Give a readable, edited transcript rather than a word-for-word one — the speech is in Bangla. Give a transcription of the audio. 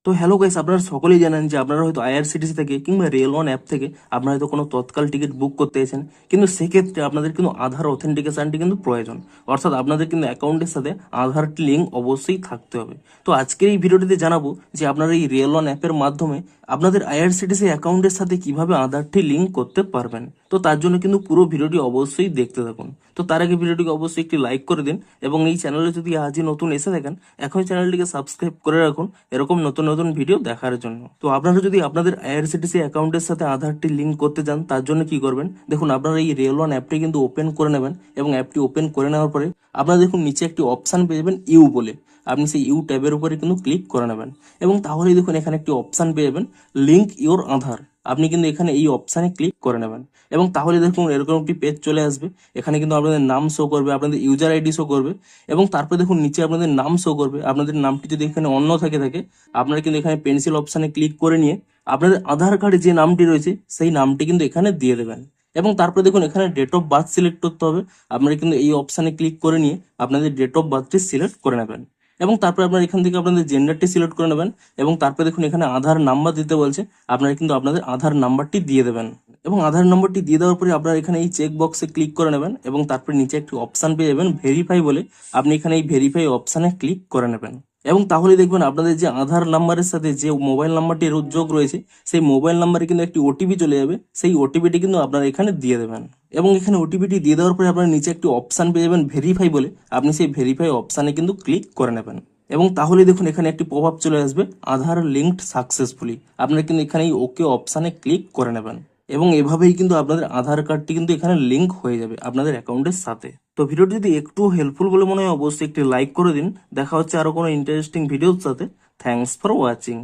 তো হ্যালো গাইস, আপনারা সকলেই জানেন যে আপনারা হয়তো আইআরসিটিসি থেকে কিংবা রেল ওয়ান অ্যাপ থেকে আপনারা হয়তো কোনো তৎকাল টিকিট বুক করতে এসেছেন, কিন্তু সেক্ষেত্রে আপনাদের কিন্তু আধার অথেন্টিকেশনটি কিন্তু প্রয়োজন। অর্থাৎ আপনাদের কিন্তু অ্যাকাউন্টের সাথে আধারটি লিঙ্ক অবশ্যই থাকতে হবে। তো আজকের এই ভিডিওটিতে জানাবো যে আপনারা এই রেল ওয়ান অ্যাপের মাধ্যমে আপনাদের আইআরসিটিসি অ্যাকাউন্টের সাথে কিভাবে আধারটি লিঙ্ক করতে পারবেন। তো তার জন্য কিন্তু পুরো ভিডিওটি অবশ্যই দেখতে থাকুন। তো তার আগে ভিডিওটিকে অবশ্যই একটি লাইক করে দিন এবং এই চ্যানেলে যদি আজই নতুন এসে থাকেন এখনই চ্যানেলটিকে সাবস্ক্রাইব করে রাখুন এরকম নতুন নতুন ভিডিও দেখার জন্য। তো আপনারা যদি আপনাদের আইআরসিটিসি অ্যাকাউন্টের সাথে আধারটি লিঙ্ক করতে চান তার জন্য কি করবেন, দেখুন আপনারা এই রেল ওয়ান অ্যাপটি কিন্তু ওপেন করে নেবেন এবং অ্যাপটি ওপেন করে নেওয়ার পরে আপনারা দেখুন নিচে একটি অপশান পেয়ে যাবেন ইউ বলে। আপনি সেই ইউ ট্যাবের উপরে কিন্তু ক্লিক করে নেবেন এবং তাহলেই দেখুন এখানে একটি অপশান পেয়ে যাবেন লিঙ্ক ইওর আধার। আপনি কিন্তু এখানে এই অপশানে ক্লিক করে নেবেন এবং তাহলে দেখুন এরকম একটি পেজ চলে আসবে। এখানে কিন্তু আপনাদের নাম শো করবে, আপনাদের ইউজার আইডি শো করবে এবং তারপরে দেখুন নিচে আপনাদের নাম শো করবে। আপনাদের নামটি যদি এখানে অন্য থাকে আপনারা কিন্তু এখানে পেন্সিল অপশানে ক্লিক করে নিয়ে আপনাদের আধার কার্ডে যে নামটি রয়েছে সেই নামটি কিন্তু এখানে দিয়ে দেবেন এবং তারপরে দেখুন এখানে ডেট অফ বার্থ সিলেক্ট করতে হবে। আপনারা কিন্তু এই অপশানে ক্লিক করে নিয়ে আপনাদের ডেট অফ বার্থটি সিলেক্ট করে নেবেন এবং তারপরে আপনারা এখান থেকে আপনাদের জেন্ডারটি সিলেক্ট করে নেবেন এবং তারপরে দেখুন এখানে আধার নাম্বার দিতে বলছে। আপনারা কিন্তু আপনাদের আধার নাম্বারটি দিয়ে দেবেন এবং আধার নাম্বারটি দিয়ে দেওয়ার পরে আপনারা এখানে এই চেক বক্সে ক্লিক করে নেবেন এবং তারপরে নিচে একটি অপশান পেয়ে যাবেন ভেরিফাই বলে। আপনি এখানে এই ভেরিফাই অপশানে ক্লিক করে নেবেন এবং তাহলে দেখবেন আপনাদের যে আধার নাম্বারের সাথে যে মোবাইল নাম্বারটির যোগ রয়েছে সেই মোবাইল নাম্বারে কিন্তু একটি ওটিপি চলে যাবে। সেই ওটিপিটি কিন্তু আপনারা এখানে দিয়ে দেবেন এবং এখানে ওটিপিটি দিয়ে দেওয়ার পরে আপনারা নিচে একটি অপশান পেয়ে যাবেন ভেরিফাই বলে। আপনি সেই ভেরিফাই অপশানে কিন্তু ক্লিক করে নেবেন এবং তাহলে দেখুন এখানে একটি পপ আপ চলে আসবে আধার লিঙ্কড সাকসেসফুলি। আপনারা কিন্তু এখানে এই ওকে অপশানে ক্লিক করে নেবেন এবং এভাবেই কিন্তু আপনাদের আধার কার্ডটি কিন্তু এখানে লিঙ্ক হয়ে যাবে আপনাদের অ্যাকাউন্টের সাথে। তো ভিডিওটি যদি একটু হেল্পফুল বলে মনে হয় অবশ্যই একটি লাইক করে দিন। দেখা হচ্ছে আরো কোনো ইন্টারেস্টিং ভিডিওর সাথে। Thanks for watching.